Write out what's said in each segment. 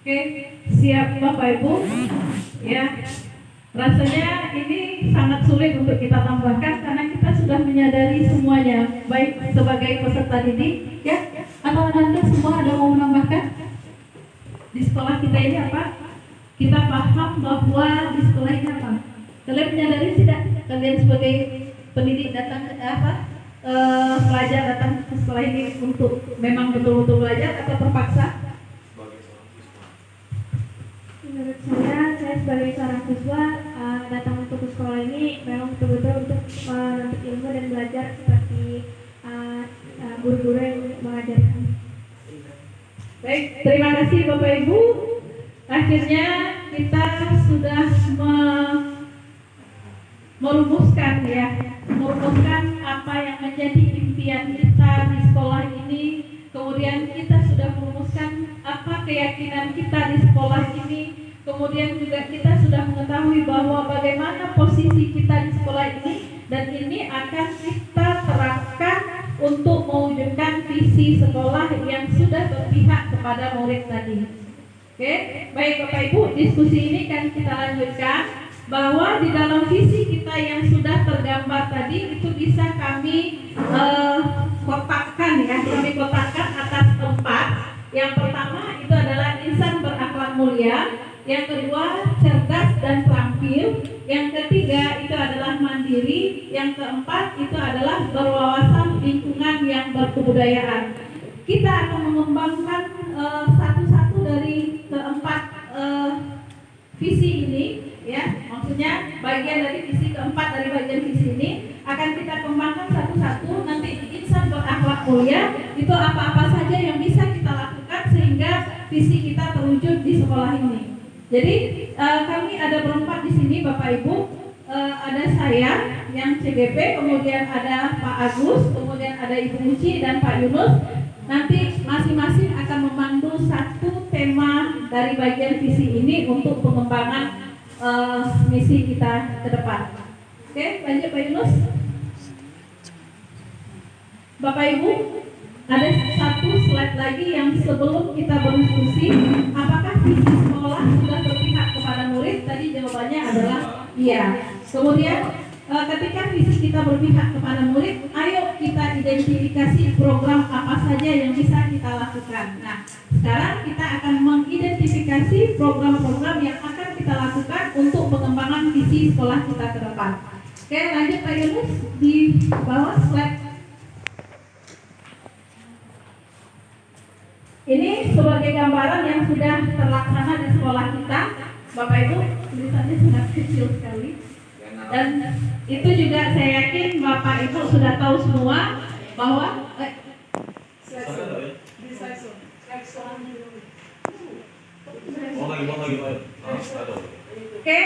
Oke, siap Bapak Ibu? Ya, rasanya ini sangat sulit untuk kita tambahkan karena kita sudah menyadari semuanya, baik sebagai peserta didik, ya. Atau Anda semua ada mau menambahkan? Di sekolah kita ini apa? Kita paham bahwa di sekolah ini apa? Kalian menyadari tidak? Kalian sebagai pendidik datang pelajar datang ke sekolah ini untuk memang betul-betul belajar atau terpaksa? Menurut saya sebagai seorang siswa datang untuk ke sekolah ini memang betul-betul untuk menuntut ilmu dan belajar seperti guru-guru yang mengajarkan. Baik, terima kasih Bapak Ibu. Akhirnya kita sudah merumuskan apa yang menjadi impian kita di sekolah ini. Kemudian kita sudah merumuskan apa keyakinan kita di sekolah ini. Kemudian juga kita sudah mengetahui bahwa bagaimana posisi kita di sekolah ini, dan ini akan kita terapkan untuk mewujudkan visi sekolah yang sudah berpihak kepada murid tadi. Oke, baik Bapak Ibu, diskusi ini kan kita lanjutkan bahwa di dalam visi kita yang sudah tergambar tadi itu bisa kami kotakkan atas 4. Yang pertama itu adalah insan berakhlak mulia. Yang kedua, cerdas dan terampil. Yang ketiga, itu adalah mandiri. Yang keempat, itu adalah berwawasan lingkungan yang berkebudayaan. Kita akan mengembangkan satu-satu dari keempat visi ini, ya. Maksudnya bagian dari visi keempat dari bagian visi ini akan kita kembangkan satu-satu. Nanti insan berakhlak mulia itu apa-apa saja yang bisa kita lakukan sehingga visi kita terwujud di sekolah ini. Jadi kami ada berempat di sini Bapak Ibu, ada saya yang CGP, kemudian ada Pak Agus, kemudian ada Ibu Uci dan Pak Yunus. Nanti masing-masing akan memandu satu tema dari bagian visi ini untuk pengembangan misi kita ke depan. Oke, lanjut Pak Yunus. Bapak Ibu, ada satu slide lagi yang sebelum kita berdiskusi, apakah visi sekolah sudah berpihak kepada murid? Tadi jawabannya adalah iya. Kemudian ketika visi kita berpihak kepada murid, ayo kita identifikasi program apa saja yang bisa kita lakukan. Nah, sekarang kita akan mengidentifikasi program-program yang akan kita lakukan untuk pengembangan visi sekolah kita ke depan. Oke, lanjut Pak Yunus di bawah slide. Ini sebagai gambaran yang sudah terlaksana di sekolah kita. Bapak Ibu, tulisannya sangat kecil sekali. Dan itu juga saya yakin Bapak Ibu sudah tahu semua bahwa Oke.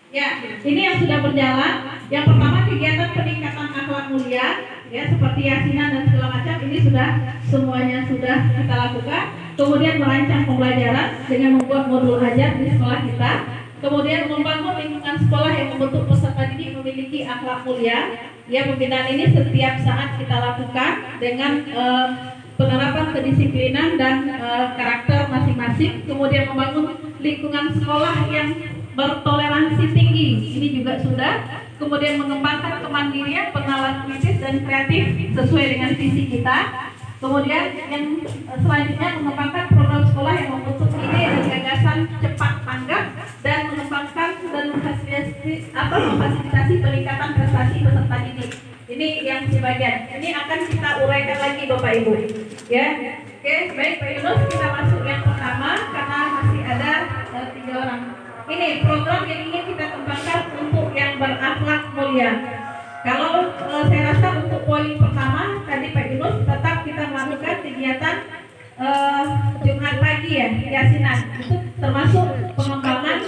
Ya, ini yang sudah berjalan. Yang pertama kegiatan peningkatan akhlak mulia, ya seperti yasinan dan segala macam, ini semuanya sudah kita lakukan. Kemudian merancang pembelajaran dengan membuat modul ajar di sekolah kita. Kemudian membangun lingkungan sekolah yang membentuk peserta didik memiliki akhlak mulia. Ya, pembinaan ini setiap saat kita lakukan dengan penerapan kedisiplinan dan karakter masing-masing. Kemudian membangun lingkungan sekolah yang bertoleransi tinggi, ini juga sudah. Kemudian mengembangkan kemandirian, pengenalan kritis dan kreatif sesuai dengan visi kita. Kemudian yang selanjutnya mengembangkan program sekolah yang membentuk ide dan gagasan cepat tanggap dan mengembangkan dan memfasilitasi peningkatan prestasi peserta didik. Ini yang sebagian. Ini akan kita uraikan lagi Bapak Ibu. Ya, oke, baik Pak Yunus, kita masuk yang pertama karena masih ada 3 orang. Ini program yang ingin kita kembangkan untuk yang berakhlak mulia. Kalau saya rasa untuk poin pertama tadi Pak Yunus, tetap kita melakukan kegiatan Jumat pagi ya, yasinan. Itu termasuk pengembangan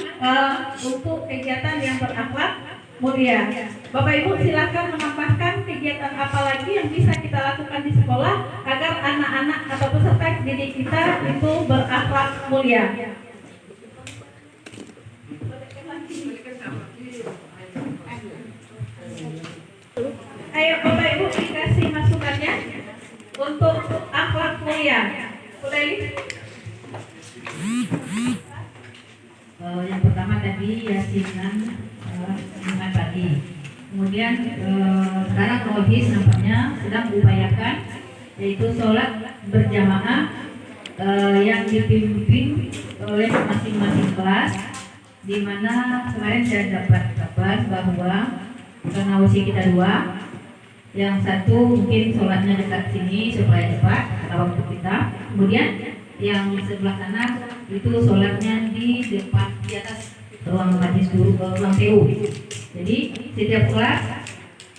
untuk kegiatan yang berakhlak mulia. Bapak Ibu silakan menambahkan kegiatan apa lagi yang bisa kita lakukan di sekolah agar anak-anak atau peserta didik kita itu berakhlak mulia. Ayo Bapak Ibu dikasih masukannya. Kemudian sekarang kronologis nampaknya sedang diupayakan yaitu sholat berjamaah yang dipimpin oleh masing-masing kelas, di mana kemarin saya dapat kabar bahwa karena usia kita dua, yang satu mungkin sholatnya dekat sini supaya cepat pada waktu kita, kemudian yang sebelah sana itu sholatnya di depan di atas ruang majlis guru, ruang TU. Jadi setiap kelas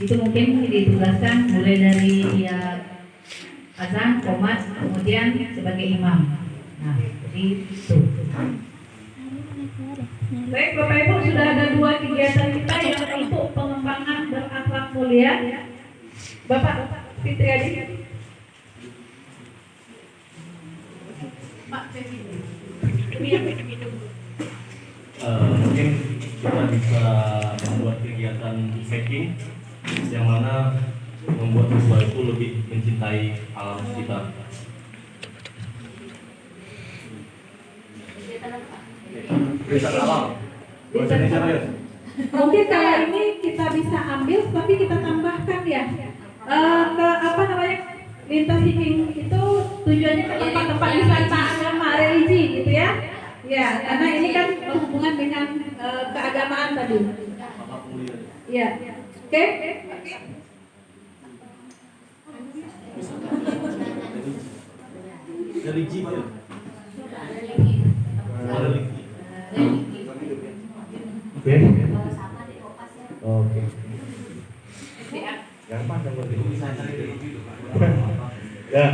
itu mungkin ditugaskan mulai dari ya azan, qomat, kemudian sebagai imam. Nah, jadi itu. Baik Bapak Ibu, sudah ada 2 kegiatan kita yang untuk pengembangan berakhlak mulia. Bapak Fitriadi. Pak Febi. Mungkin kita bisa membuat kegiatan hiking yang mana membuat siswa itu lebih mencintai alam sekitar. Riset alam. Mungkin kalau ini kita bisa ambil, tapi kita tambahkan ya. Ke apa namanya, lintas hiking itu tujuannya ke tempat-tempat wisata agama religi gitu ya. Ya, karena ini kan berhubungan dengan keagamaan tadi. Ya, oke. Religi ya. Oke. Oke. Gampang dong ya,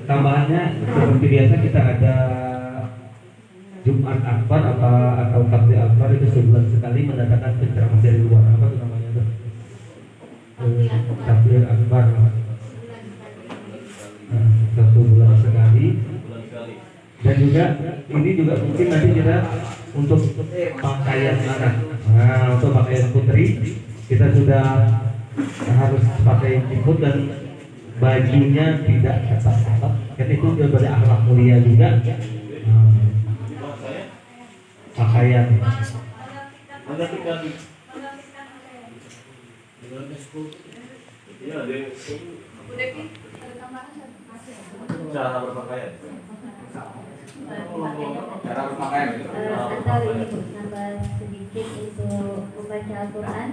tambahannya seperti biasa kita ada Jumat Akbar atau Takbir Akbar, itu sebulan sekali mendatangkan penceramah dari luar. Apa itu namanya tuh? Takbir Akbar. Satu bulan sekali. Dan juga ini juga mungkin nanti kita untuk pakaian anak. Nah, untuk pakaian putri kita sudah harus pakai jiput dan bajunya tidak ketat-ketat, karena itu dari akhlak mulia juga. Pakaian. Cara berpakaian. Cara berpakaian. Atau ini Bu, nambah sedikit untuk membaca Al-Quran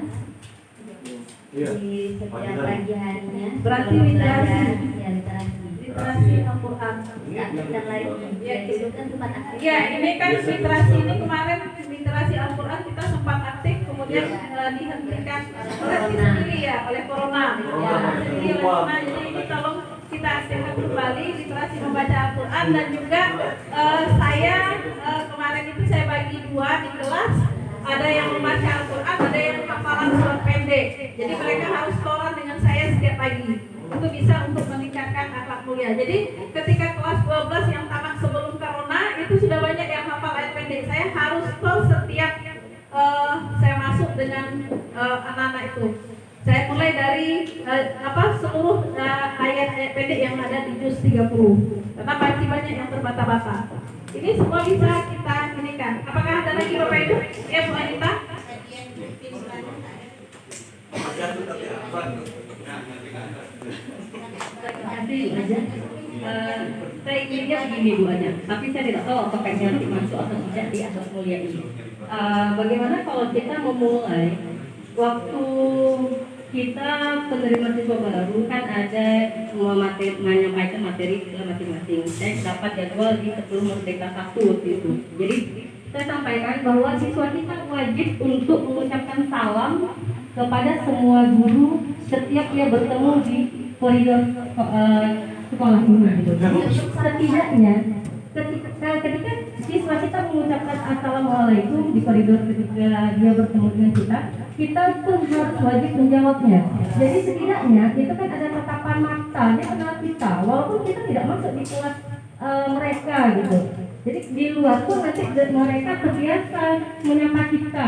di setiap pagi harinya. Berarti Sebelum literasi. belajar, ya literasi. Literasi Al-Quran. Aktifkan lagi. Ya, itu kan tempat aktif. Ya, ini kan literasi ini kemarin literasi Al-Quran kita sempat aktif, kemudian dihentikan oleh sendiri ya, oleh corona. Ya, sendiri oleh corona. Jadi ini tolong kita aktifkan kembali literasi membaca Al-Quran. Dan juga saya kemarin itu saya bagi 2 di kelas. Ada yang membaca Al-Quran, ada yang hafalan surat pendek. Jadi mereka harus setoran dengan saya setiap pagi. Itu bisa untuk meningkatkan akhlak mulia. Jadi ketika kelas 12 yang tamat sebelum corona itu sudah banyak yang hafal ayat pendek. Saya harus store setiap saya masuk dengan anak-anak itu. Saya mulai dari seluruh ayat-ayat pendek yang ada di juz 30. Karena masih banyak yang terbata-bata. Ini semua bisa kita inikan. Apakah ada lagi Bapak Ibu? Bu Anita? Nanti aja. Saya inginnya begini Bu aja, tapi saya tidak tahu apakah ini nanti masuk atau tidak di akhlak mulia ini. Bagaimana kalau kita memulai waktu kita penerima siswa baru kan ada semua materi, menyampaikan materi masing-masing. Saya dapat jadwal di sebelum Merdeka 1 waktu itu. Jadi saya sampaikan bahwa siswa kita wajib untuk mengucapkan salam kepada semua guru setiap dia bertemu di koridor sekolah ini. Gitu. Setidaknya ketika siswa kita mengucapkan assalamualaikum di koridor ketika dia bertemu dengan kita pun harus wajib menjawabnya. Jadi setidaknya itu kan ada tatapan mata, dia kenal kita, walaupun kita tidak masuk di kelas mereka gitu. Jadi di luar pun nanti mereka terbiasa menyapa kita,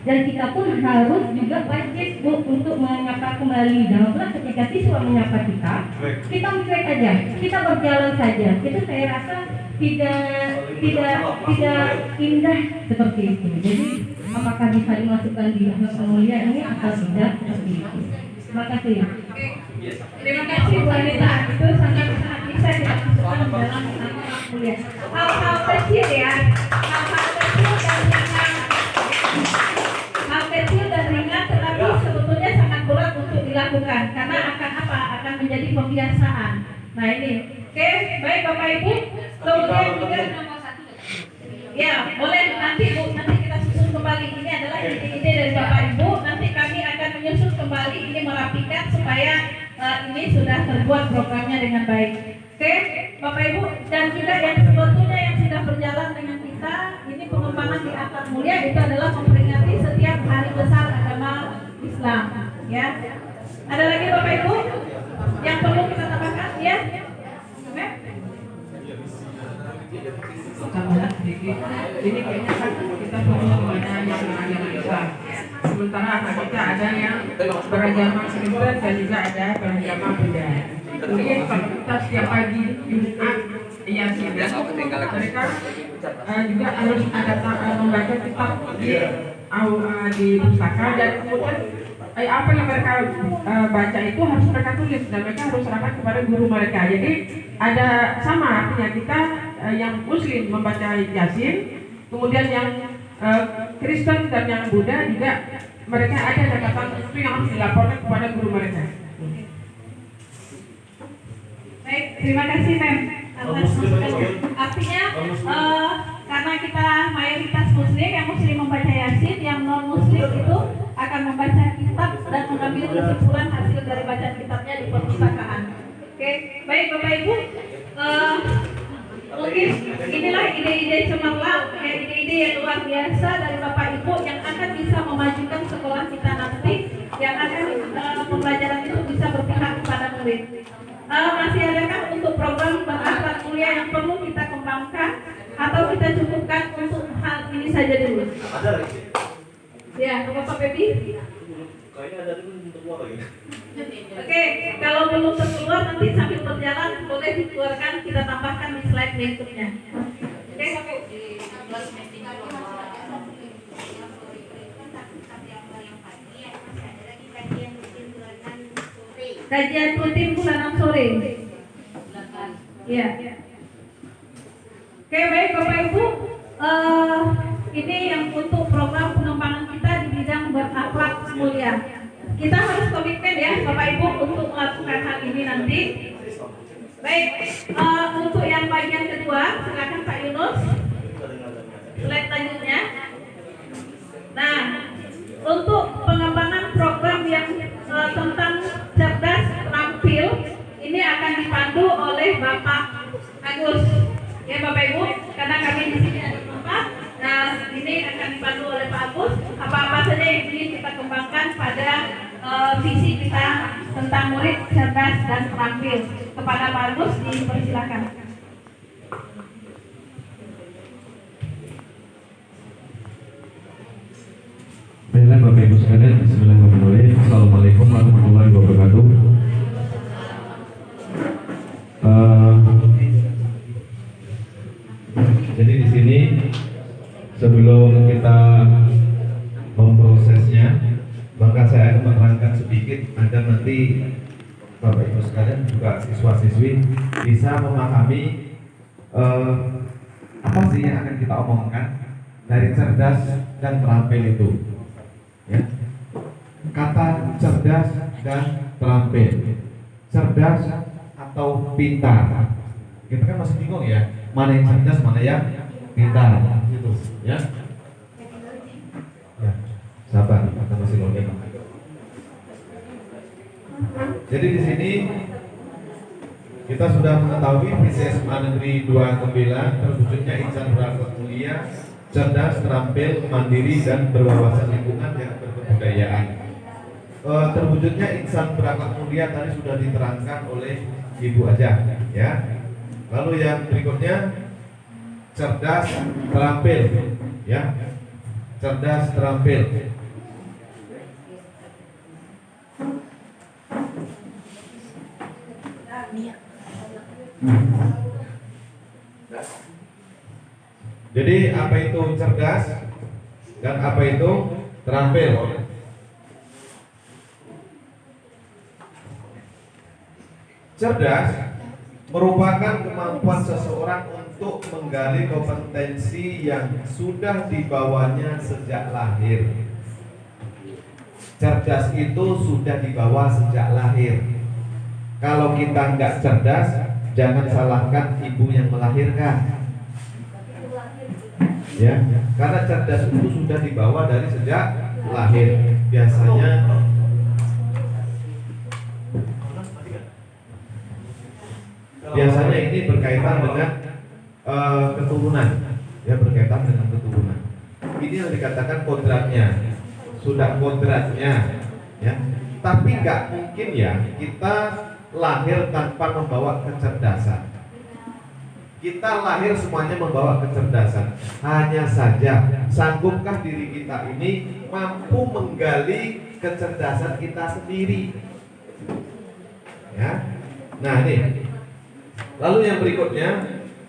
dan kita pun harus juga wajib untuk menyapa kembali. Jangan pula ketika siswa menyapa kita mencuek aja, kita berjalan saja. Itu saya rasa tidak indah seperti itu. Jadi apakah bisa dimasukkan di akhlak mulia ini atau tidak seperti itu? Terima kasih. Terima kasih Bu Anita, itu sangat bisa dimasukkan dalam akhlak mulia. Hal-hal kecil ya, hal kecil dan ringan, tetapi sebetulnya sangat berat untuk dilakukan karena akan apa? Akan menjadi pembiasaan. Nah ini, oke, baik Bapak Ibu, kemudian juga ya boleh nanti Bu, nanti kita susun kembali. Ini adalah ide-ide dari Bapak Ibu. Nanti kami akan menyusun kembali ini, merapikan supaya ini sudah terbuat programnya dengan baik. Oke, Bapak Ibu, dan juga yang sebetulnya yang sudah berjalan dengan kita, ini pengembangan di akhlak mulia itu adalah memperingati setiap hari besar agama Islam. Ya, ada lagi Bapak Ibu yang perlu kita tambahkan? Ya, oke. Tambahan sedikit, ini kayaknya kan kita perlu semuanya yang beragama Islam. Sementara anak kita ada yang beragama Kristen dan juga ada beragama Buddha. Kemudian kalau kita setiap pagi Jumat Yasin, mereka juga harus ada membaca kitab di pustaka, dan kemudian apa yang mereka baca itu harus mereka tulis dan mereka harus serahkan kepada guru mereka. Jadi ada sama artinya kita yang Muslim membaca Yasin, kemudian yang Kristen dan yang Buddha juga mereka ada catatan itu yang harus dilaporkan kepada guru mereka. Baik, terima kasih Mem atas masukannya. Artinya karena kita mayoritas Muslim, yang Muslim membaca Yasin, yang non Muslim itu akan membaca kitab dan mengambil kesimpulan hasil dari bacaan kitabnya di perpustakaan. Oke, baik Bapak Ibu, mungkin inilah ide-ide cemerlang, ide-ide yang luar biasa dari Bapak Ibu yang akan bisa memajukan sekolah kita nanti, yang akan pembelajaran itu bisa berpihak kepada murid. Masih adakah untuk program berakhlak mulia yang perlu kita kembangkan atau kita cukupkan untuk hal ini saja dulu? Ada lagi. Ya, Bapak Pepi. Kayaknya ada dulu untuk apa ya? Oke, kalau belum terkeluar nanti sambil berjalan boleh dikeluarkan, kita tambahkan di slide berikutnya. Oke, kajian rutin bulanan sore. Iya. Oke, baik Bapak Ibu, ini yang untuk program pengembangan kita di bidang berakhlak mulia. Kita harus komitmen ya Bapak Ibu untuk melakukan hal ini nanti. Baik, untuk yang bagian kedua, silakan Pak Yunus. Slide selanjutnya. Nah, untuk pengembangan program yang tentang cerdas terampil, ini akan dipandu oleh Bapak Agus. Ya Bapak Ibu, karena kami di sini ada tempat. Nah, ini akan dipandu oleh Pak Agus. Apa-apa saja yang ingin kita kembangkan pada visi kita tentang murid cerdas dan terampil. Kepada Pak Agus dipersilakan. Baiklah Bapak Ibu sekalian, bismillahirrahmanirrahim. Assalamualaikum warahmatullahi wabarakatuh. Jadi di sini sebelum kita memprosesnya, maka saya akan menerangkan sedikit agar nanti Bapak Ibu sekalian juga siswa-siswi bisa memahami apa sih yang akan kita omongkan dari cerdas dan terampil itu. Ya. Kata cerdas dan terampil, cerdas atau pintar, kita kan masih bingung ya, mana yang cerdas, mana yang pintar, gitu, ya. Ya, sabar, kata masih logik. Jadi di sini kita sudah mengetahui visi SMA Negeri 29 terwujudnya insan berakhlak mulia, cerdas, terampil, mandiri, dan berwawasan lingkungan dan berbudayaan. Terwujudnya insan berakhlak mulia tadi sudah diterangkan oleh Ibu Aja, ya. Lalu yang berikutnya cerdas, terampil, ya. Cerdas, terampil. Jadi apa itu cerdas dan apa itu terampil? Cerdas merupakan kemampuan seseorang untuk menggali kompetensi yang sudah dibawanya sejak lahir. Cerdas itu sudah dibawa sejak lahir. Kalau kita nggak cerdas, jangan salahkan ibu yang melahirkan. Ya, karena cerdas itu sudah dibawa dari sejak lahir. Biasanya ini berkaitan dengan keturunan, ya, berkaitan dengan keturunan. Ini yang dikatakan kodratnya, sudah kodratnya, ya. Tapi nggak mungkin ya kita lahir tanpa membawa kecerdasan. Kita lahir semuanya membawa kecerdasan. Hanya saja, sanggupkah diri kita ini mampu menggali kecerdasan kita sendiri? Ya. Nah, ini. Lalu yang berikutnya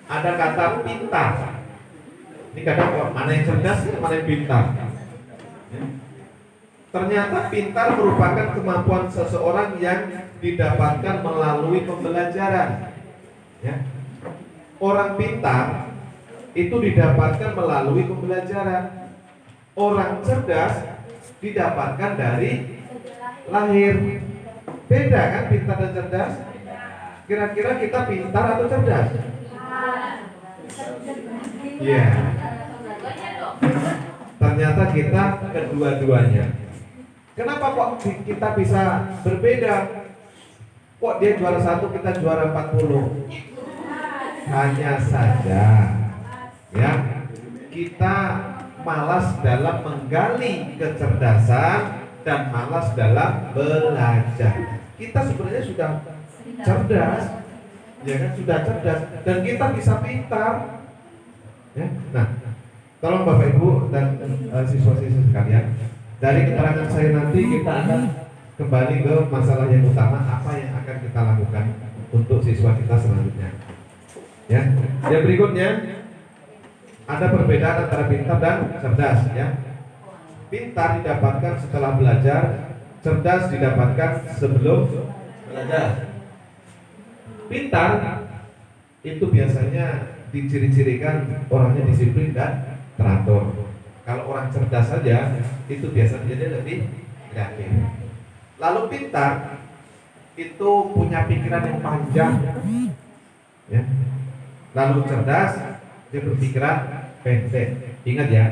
ada kata pintar. Ini kadang mana yang cerdas, mana yang pintar. Ya. Ternyata pintar merupakan kemampuan seseorang yang didapatkan melalui pembelajaran. Ya. Orang pintar itu didapatkan melalui pembelajaran. Orang cerdas didapatkan dari lahir. Beda kan pintar dan cerdas? Kira-kira kita pintar atau cerdas? Iya. Ternyata kita kedua-duanya. Kenapa kok kita bisa berbeda? Kok dia juara 1, kita juara 40? Hanya saja, ya, kita malas dalam menggali kecerdasan dan malas dalam belajar. Kita sebenarnya sudah cerdas, ya kan, sudah cerdas, dan kita bisa pintar. Ya. Nah, tolong Bapak Ibu dan siswa-siswa sekalian, dari keterangan saya nanti kita akan kembali ke masalah yang utama, apa yang akan kita lakukan untuk siswa kita selanjutnya. Ya, yang berikutnya ada perbedaan antara pintar dan cerdas. Ya, pintar didapatkan setelah belajar, cerdas didapatkan sebelum belajar. Pintar itu biasanya diciri-cirikan orangnya disiplin dan teratur. Kalau orang cerdas saja itu biasanya dia lebih kreatif. Lalu pintar itu punya pikiran yang panjang, ya. Lalu cerdas dia berpikiran pendek. Ingat ya,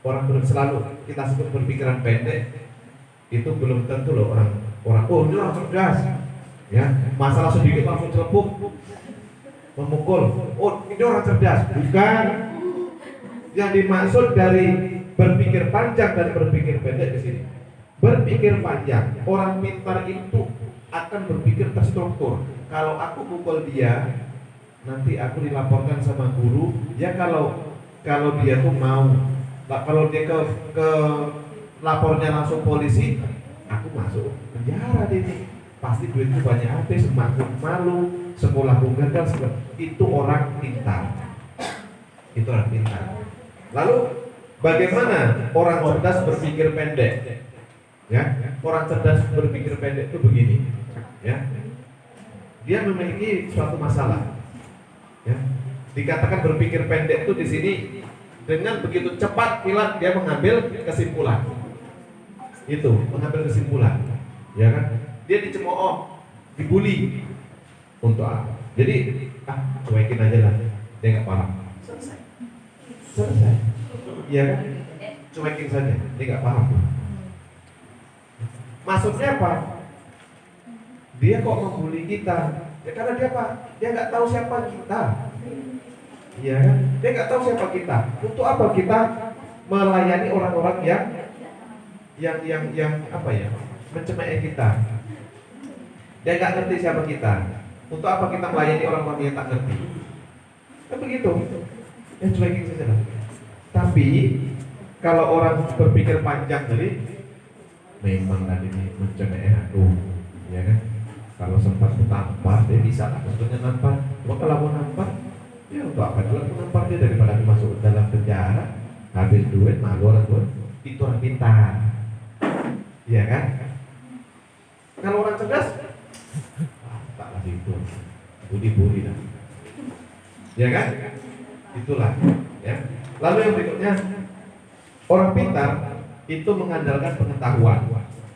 orang selalu kita sebut berpikiran pendek itu belum tentu loh orang oh ini orang cerdas, ya, masalah sedikit langsung celepuk memukul, oh ini orang cerdas. Bukan. Yang dimaksud dari berpikir panjang dan berpikir pendek di sini. Berpikir panjang, orang pintar itu akan berpikir terstruktur. Kalau aku pukul dia, nanti aku dilaporkan sama guru. Ya kalau dia tuh mau, kalau dia ke lapornya langsung polisi, aku masuk penjara ini. Pasti duitku banyak habis, emakku malu, sekolahku gagal. Itu orang pintar. Itu orang pintar. Lalu bagaimana orang cerdas berpikir pendek? Ya, orang cerdas berpikir pendek itu begini. Ya, dia memiliki suatu masalah. Ya, dikatakan berpikir pendek itu di sini dengan begitu cepat kilat dia mengambil kesimpulan. Itu mengambil kesimpulan, ya kan? Dia dicemooh, dibully untuk apa? Jadi cuekin aja lah, dia nggak paham. Selesai, ya kan? Cuekin saja, dia nggak paham. Maksudnya apa? Dia kok membuli kita? Ya karena dia apa? Dia nggak tahu siapa kita. Iya kan? Dia nggak tahu siapa kita. Untuk apa kita melayani orang-orang yang apa ya? Mencemooh kita. Dia nggak ngerti siapa kita. Untuk apa kita melayani orang-orang yang tak ngerti? Kan begitu. Ya cuekin saja lah. Tapi kalau orang berpikir panjang tadi, memang tadi ini mencemooh aku, ya kan? Kalau sempat tampar, dia bisa lah sebetulnya nampar. Cuma kalau mau nampar, Ya untuk apa juga aku nampar dia daripada aku masuk ke dalam penjara, habis duit, malu orang tua. Itu orang pintar, iya kan? Kalau orang cerdas, tak lagi itu, budi-budi dah, ya kan? Itulah, ya. Lalu yang berikutnya, orang pintar itu mengandalkan pengetahuan,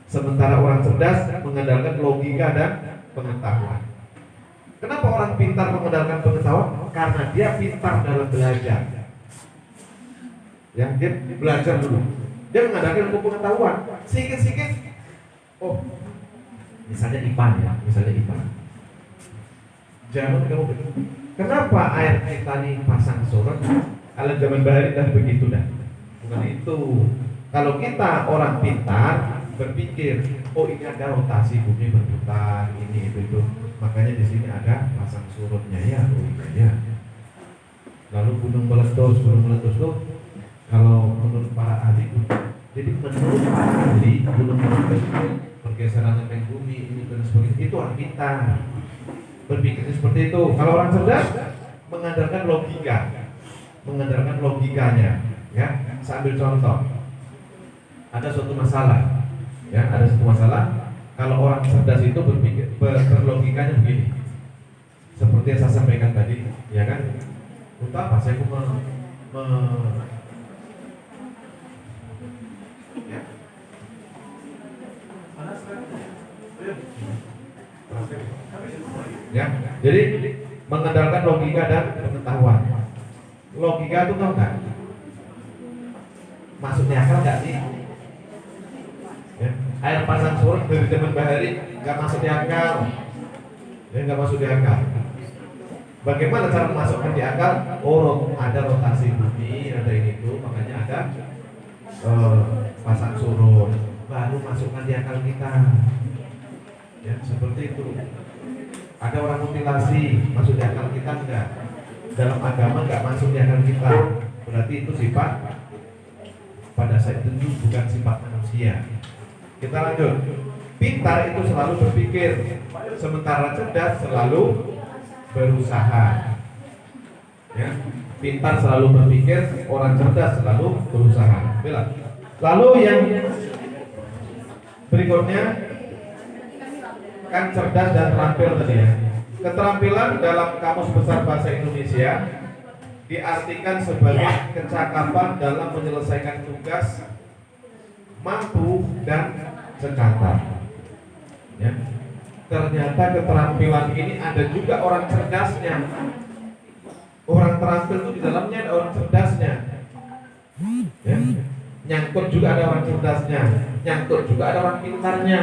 sementara orang cerdas mengandalkan logika dan pengetahuan. Kenapa orang pintar mengandalkan pengetahuan? Karena dia pintar dalam belajar. Ya, dia belajar dulu. Dia mengandalkan ilmu pengetahuan. Sikit-sikit, oh, misalnya IPA ya, misalnya IPA. Jangan kamu begitu. Kenapa air kita ini pasang surut? Kalau zaman bahari dan begitu dah. Bukan itu. Kalau kita orang pintar berpikir, oh ini ada rotasi bumi berputar, ini itu. Makanya di sini ada pasang surutnya ya, oh iya ya. Lalu gunung meletus tuh kalau menurut para ahli, jadi menurut para ahli gunung meletus itu pergeseran lempeng bumi ini dan sebagainya itu orang pintar berpikir seperti itu. Kalau orang cerdas mengandalkan logikanya, ya. Saya ambil contoh, ada suatu masalah, ya, ada suatu masalah. Kalau orang cerdas itu berpikir berlogikanya begini, seperti yang saya sampaikan tadi, ya kan? Untuk apa saya ya, jadi mengandalkan logika dan pengetahuan. Logika itu tahu nggak? Masuknya akal nggak sih? Ya. Air pasang surut dari zaman bahari nggak masuk di akal, ya nggak masuk di akal. Bagaimana cara memasukkan di akal? Oh, ada rotasi bumi, ada ini itu, makanya ada pasang surut, baru masukkan di akal kita. Ya, seperti itu. Ada orang mutilasi, masuk di akal kita enggak? Dalam agama enggak masuk di akal kita. Berarti itu sifat pada saat itu bukan sifat manusia. Kita lanjut. Pintar itu selalu berpikir, sementara cerdas selalu berusaha. Ya, pintar selalu berpikir, orang cerdas selalu berusaha. Lalu yang berikutnya kan cerdas dan terampil tadi ya. Keterampilan dalam Kamus Besar Bahasa Indonesia diartikan sebagai kecakapan dalam menyelesaikan tugas, mampu dan cekatan. Ya. Ternyata keterampilan ini ada juga orang cerdasnya. Orang terampil itu di dalamnya ada orang cerdasnya. Ya. Nyangkut juga ada orang cerdasnya, nyangkut juga ada orang pintarnya.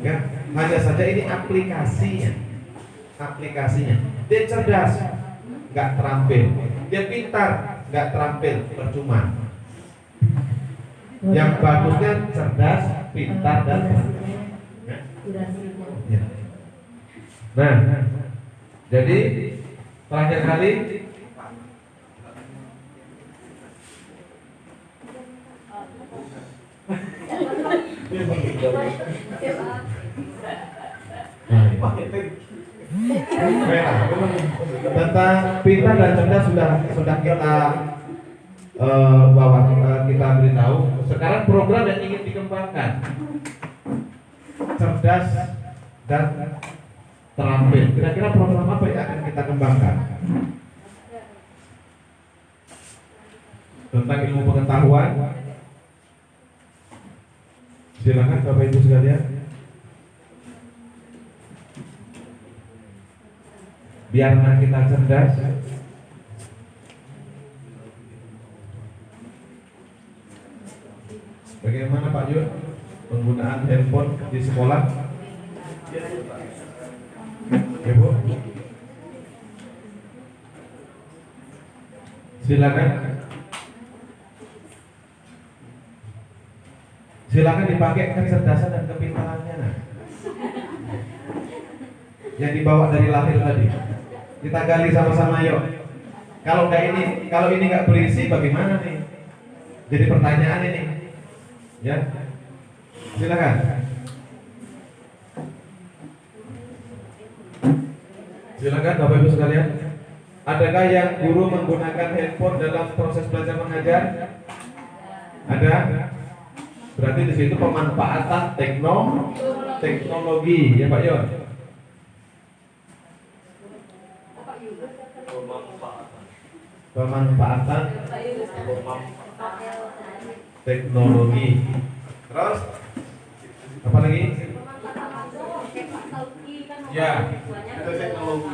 Ya. Hanya saja ini aplikasinya. Dia cerdas, nggak terampil. Dia pintar, nggak terampil, percuma. Yang bagusnya cerdas, pintar dan terampil. Ya. Nah, jadi terakhir kali tentang pintar dan cerdas sudah kita kita beritahu. Sekarang program yang ingin dikembangkan, cerdas dan terampil. Kira-kira program apa yang akan kita kembangkan? Tentang ilmu pengetahuan. Silakan Bapak Ibu sekalian. Biar anak kita cerdas. Bagaimana Pak Yun penggunaan handphone di sekolah? Ya Bu. Silakan. Silakan dipakai kecerdasan dan kepintarannya. Nah. Yang dibawa dari lahir tadi. Kita gali sama-sama yuk. Kalau ini nggak berisi bagaimana nih? Jadi pertanyaan ini. Ya. Silakan. Silakan Bapak Ibu sekalian. Adakah yang guru menggunakan handphone dalam proses belajar mengajar? Ada? Berarti di situ pemanfaatan teknologi, ya Pak Yon. Pemanfaatan teknologi. Terus apa lagi? Ya. Itu teknologi.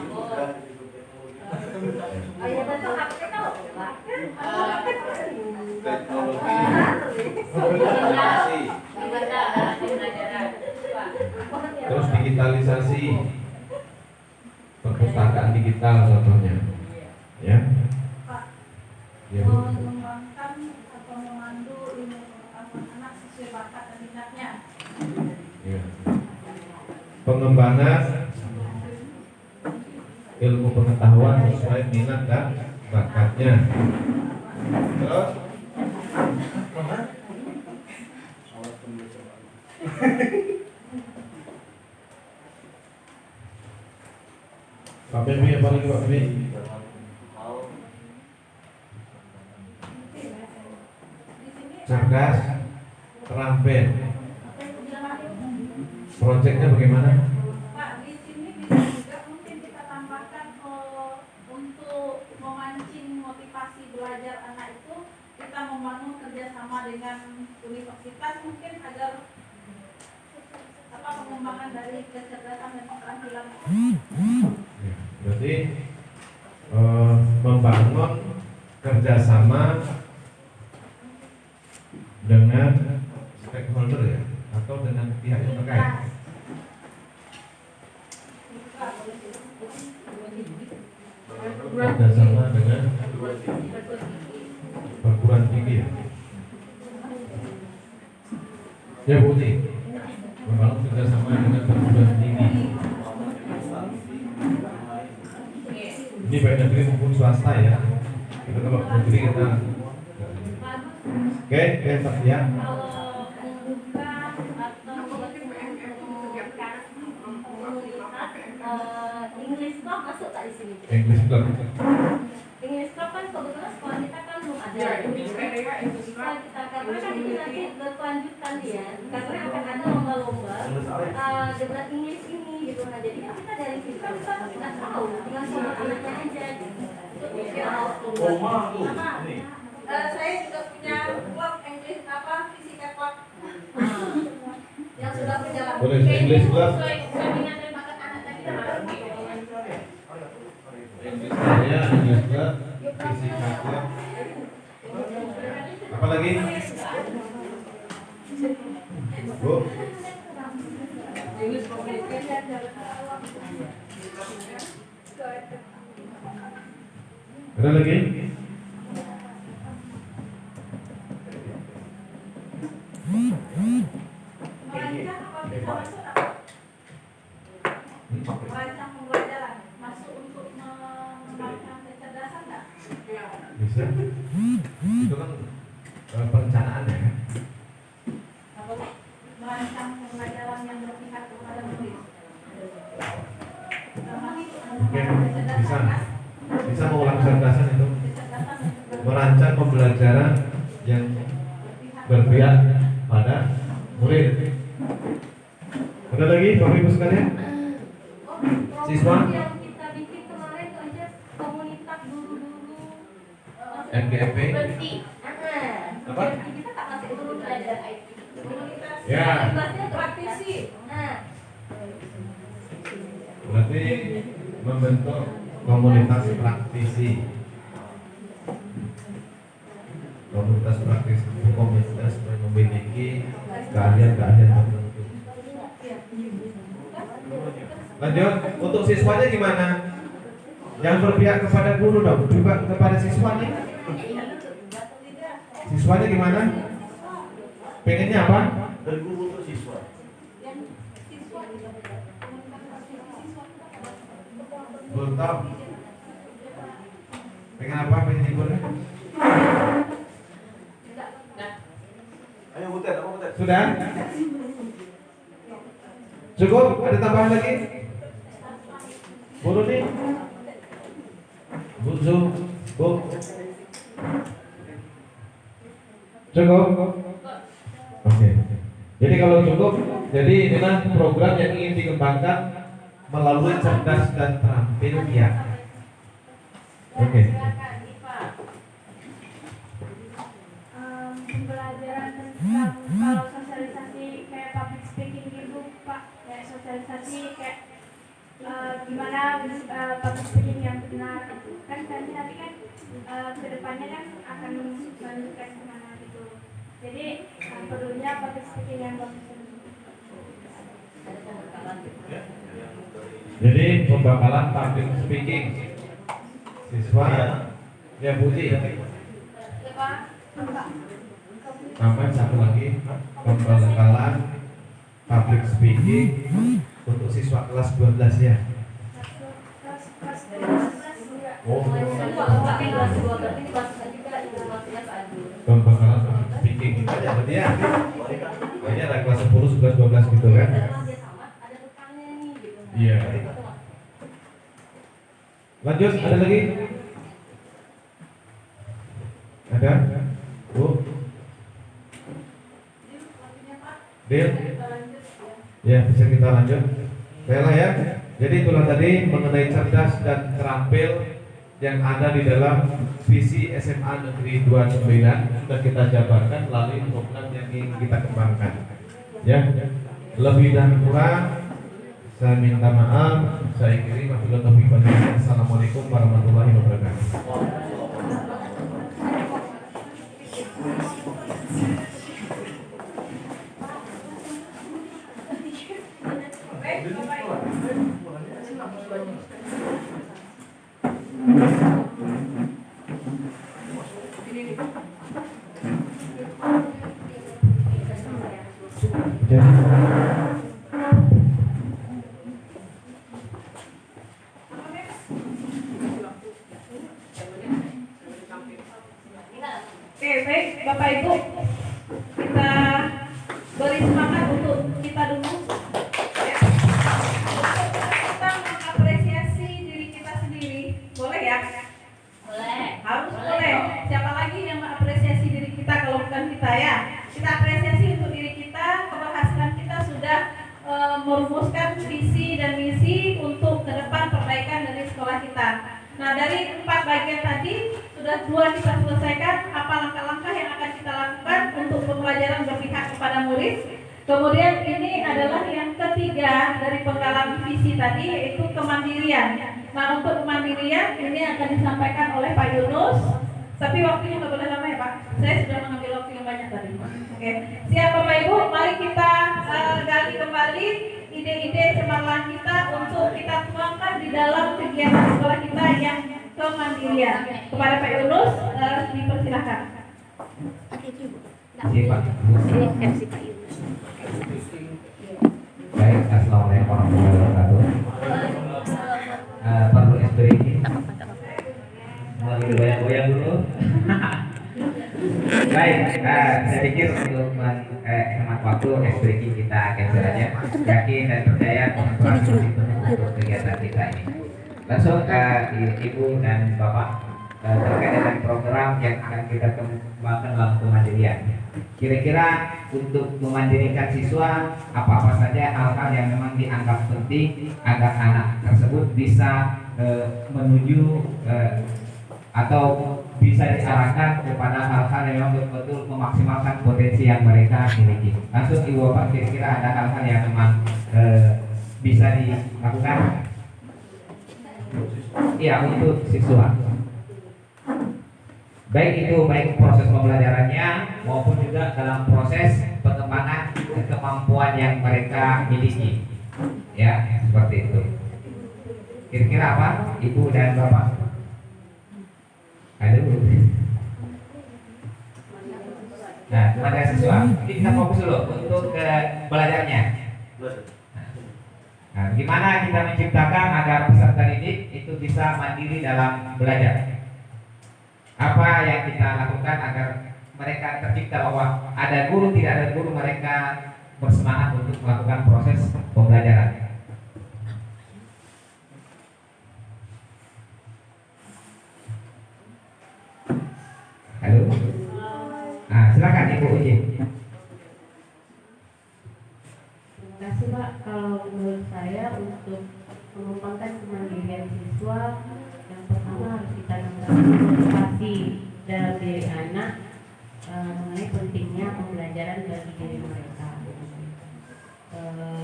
Terus digitalisasi, perpustakaan digital contohnya, ya. Ya, Bu. Mengembangkan atau memandu ilmu pengetahuan anak sesuai bakat dan minatnya. Ya. Pengembangan ilmu pengetahuan sesuai minat dan bakatnya. Terus Pak Bemi apa lagi Pak Bemi? Cerdas, terampil. Proyeknya bagaimana? Pak, di sini bisa juga mungkin kita tambahkan untuk memancing motivasi belajar anak itu, kita membangun kerjasama dengan universitas mungkin agar pengembangan dari kecerdasan dan keterampilan. Ya, berarti membangun kerjasama dengan stakeholder ya, atau dengan pihak yang terkait. Kerjasama dengan perguruan tinggi ya. Ya Putih, membangun kerjasama dengan perguruan tinggi. Ini baik negeri maupun swasta ya. Kita kalau negeri kita. Oke, Pak ya. Kalau membuka atau English Club masuk tak di sini? English Club. English Club kan kebetulan sekolah kita kan belum ada. Ya, English area, English Club. Karena kan ini nanti berkelanjutan ya, karena akan ada lomba-lomba dengan English ini gitu. Nah jadi kan kita dari situ kan kita nggak tahu, tinggal sama anaknya aja gitu. saya juga punya klub English fisika klub yang sudah berjalan. Boleh English Club. Sesuai minat dan bakat anak tadi. Ya, English Club, fisika club. Apa lagi? Bu? Ada lagi? Merancang apa bisa masuk apa? Merancang pembelajaran masuk untuk mengembangkan kecerdasan nggak? Bisa? Itu kan perencanaan ya. Merancang pembelajaran yang berpihak kepada murid. Oke, bisa mengulang kecerdasan itu. Merancang pembelajaran yang berpihak pada murid. Ada lagi Bapak Ibu sekalian? Siswa? Yang kita bikin kemarin tuh aja komunitas guru-guru NGFP? Apa? Kita tak masih guru belajar IT. Komunitas. Ya. Kelasnya praktisi. Nah. Berarti membentuk komunitas praktisi. Komunitas praktisi itu komunitas yang memiliki keahlian-keahlian tertentu. Lanjut, untuk siswanya gimana? Yang berpihak kepada guru dong, juga kepada siswanya. Siswanya gimana? Pengennya apa? Dari guru ke siswa. Belum tahu. Pengen apa? Pengen liburnya? Ayo Butet, apa Butet? Sudah? Cukup? Ada tambahan lagi? Buru nih? Bu Zu, Bu. Cukup? Oke. Jadi kalau cukup, jadi inilah program yang ingin dikembangkan melalui cerdas dan terampil ya. Oke. Pembelajaran tentang kalau sosialisasi kayak public speaking gitu Pak, kayak sosialisasi kayak gimana public speaking yang benar kan nanti kan kedepannya kan akan menunjukkan kemana gitu, jadi perlunya public speaking yang bagus. Jadi pembekalan public speaking siswa ya Putih. Sampai satu lagi pembekalan public speaking untuk siswa kelas 12 ya. Oh, pembekalan public speaking itu aja berarti ya. Berarti ada kelas 10, 11, 12 gitu kan? Iya. Lanjut, ada lagi? Ada? Bu? Deal? Ya, bisa kita lanjut. Baiklah ya. Jadi itulah tadi mengenai cerdas dan terampil yang ada di dalam visi SMA Negeri 29 sudah kita jabarkan melalui program yang ingin kita kembangkan. Ya, lebih dan kurang saya minta maaf. Saya kiri wabillahi taufiq wal hidayah. Assalamualaikum warahmatullahi wabarakatuh. Oke, baik Bapak Ibu, kita beri semangat untuk kita dulu ya. Untuk kita mengapresiasi diri kita sendiri, boleh ya? Boleh. Harus boleh. Siapa lagi yang mengapresiasi diri kita kalau bukan kita ya? Kita apresiasi untuk diri kita, keberhasilan kita sudah merumuskan visi dan misi untuk ke depan perbaikan dari sekolah kita. Nah, dari 4 bagian tadi sudah 2 kita selesaikan. Apa langkah-langkah yang akan kita lakukan untuk pembelajaran berpihak kepada murid. Kemudian ini adalah yang ketiga dari penggalan visi tadi, yaitu kemandirian. Nah, untuk kemandirian ini akan disampaikan oleh Pak Yunus. Tapi waktunya nggak boleh lama ya Pak. Saya sudah mengambil waktu yang banyak tadi. Oke, siap Bapak Ibu. Mari kita gali kembali ide-ide cemerlang kita untuk kita tuangkan di dalam kegiatan sekolah kita yang kemandirian. Kepada Pak Yunus, dipersilahkan. Iya Pak. Baik, assalamualaikum warahmatullahi wabarakatuh. Perlu SPRI. Mulai goyang-goyang dulu. Baik, saya pikir untuk hemat waktu SPRI kita cancel aja. Yakin dan percaya konsentrasi untuk kegiatan kita ini. Langsung Ibu dan Bapak terkait dengan program yang akan kita kembangkan dalam kemandirian. Kira-kira untuk memandirikan siswa, apa-apa saja hal-hal yang memang dianggap penting agar anak tersebut bisa menuju atau bisa diarahkan kepada hal-hal yang memang betul-betul memaksimalkan potensi yang mereka miliki. Langsung Ibu Bapak, kira-kira ada hal-hal yang memang bisa dilakukan? Iya, untuk siswa. Baik proses pembelajarannya maupun juga dalam proses pengembangan kemampuan yang mereka miliki. Ya, seperti itu. Kira-kira apa, Ibu dan Bapak? Aduh. Nah, kepada siswa, kita fokus dulu untuk ke belajarnya. Nah, gimana kita menciptakan agar peserta didik itu bisa mandiri dalam belajar? Apa yang kita lakukan agar mereka tercipta bahwa ada guru, tidak ada guru, mereka bersemangat untuk melakukan proses pembelajaran? kasih Pak. Kalau menurut saya untuk mengembangkan kemandirian siswa, yang pertama harus ditanamkan motivasi dalam diri anak mengenai pentingnya pembelajaran bagi diri mereka.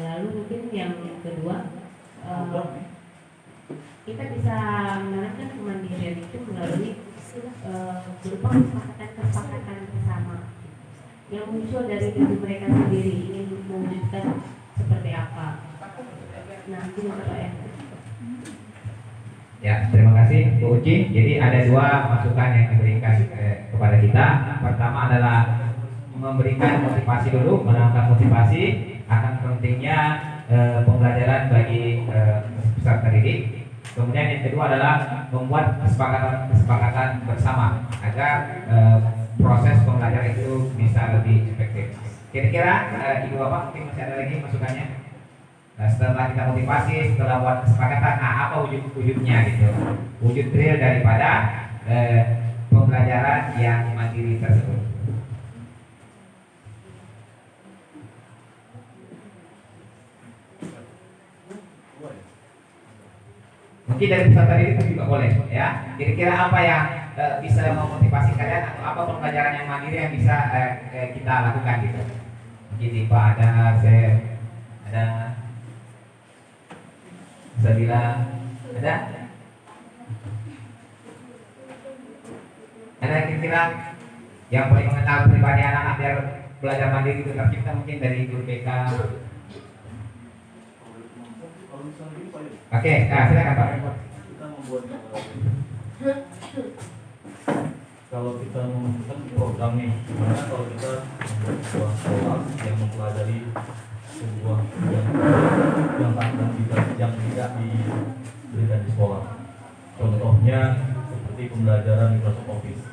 Lalu mungkin yang kedua, kita bisa menanamkan kemandirian itu melalui berupa kesepakatan bersama yang muncul dari diri mereka sendiri ingin mewujudkan seperti apa. Nah, itu Pak ya. Ya, terima kasih Bu Uci. Jadi ada dua masukan yang diberikan kepada kita. Pertama adalah memberikan motivasi dulu, menanamkan motivasi akan pentingnya pembelajaran bagi peserta didik. Kemudian yang kedua adalah membuat kesepakatan bersama agar proses pembelajaran itu bisa lebih efektif. Kira-kira Ibu Bapak mungkin masih ada lagi masukannya? Nah, setelah kita motivasi, setelah buat kesepakatan, apa wujudnya gitu? Wujud real daripada pembelajaran yang mandiri tersebut. Mungkin dari peserta didik itu juga boleh, ya. Kira-kira apa yang bisa memotivasi kalian atau apa pembelajaran yang mandiri yang bisa kita lakukan gitu? Mungkin Pak ada, saya ada. Sabila ada? Ada kira-kira yang paling mengenal pribadi anak-anak biar belajar mandiri itu tercipta mungkin dari guru BK. Oke, nah silakan Pak. Kita membuat kalau kita membuat program nih, gimana kalau kita membuat sebuah sekolah yang mempelajari sebuah yang tidak diberikan di sekolah. Contohnya seperti pembelajaran Microsoft Office.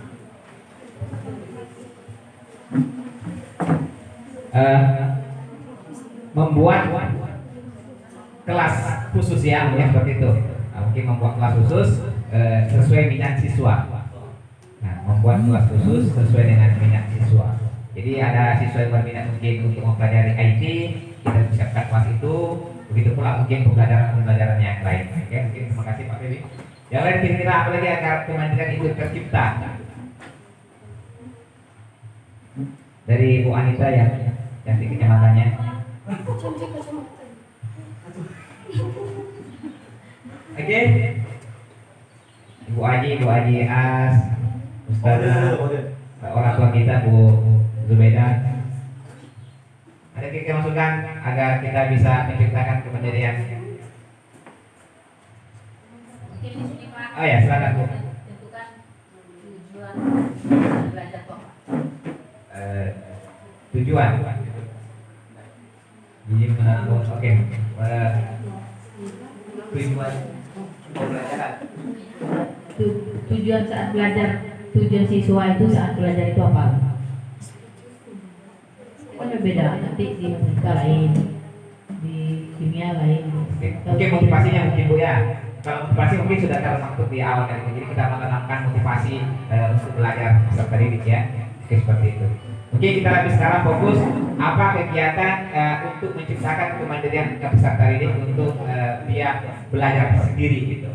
Membuat kelas khusus ya, seperti itu. Nah, mungkin membuat kelas khusus sesuai minat siswa. Nah, membuat kelas khusus sesuai dengan minat siswa. Jadi ada siswa yang berminat mungkin untuk mempelajari IT, kita siapkan kelas itu. Begitu pula mungkin pembelajaran yang lain. Oke, mungkin terima kasih Pak Dewi. Yang lain kira-kira apa lagi agar kemandirian itu tercipta? Dari Bu Anita yang di kecamatannya. Oke. Ibu Aji As, Ustazah, orang tua kita Bu Zubeda. Ada kira-kira masukan agar kita bisa menciptakan kemandirian? Mungkin di sini Pak. Oh ya, silakan Bu. Tentukan tujuan belajar kok. Tujuan. Jadi menurut oke. Tujuan pembelajaran. Tujuan saat belajar, tujuan siswa itu saat belajar itu apa? Kan beda, nanti di matematika lain, di kimia lain. Mungkin motivasinya mungkin Bu ya. Kalau motivasi mungkin sudah termaktub di awal kan. Jadi kita menanamkan motivasi untuk belajar peserta didik ya. Oke, seperti itu. Oke, kita lebih sekarang fokus apa kegiatan untuk menciptakan kemandirian peserta didik untuk dia belajar sendiri gitu.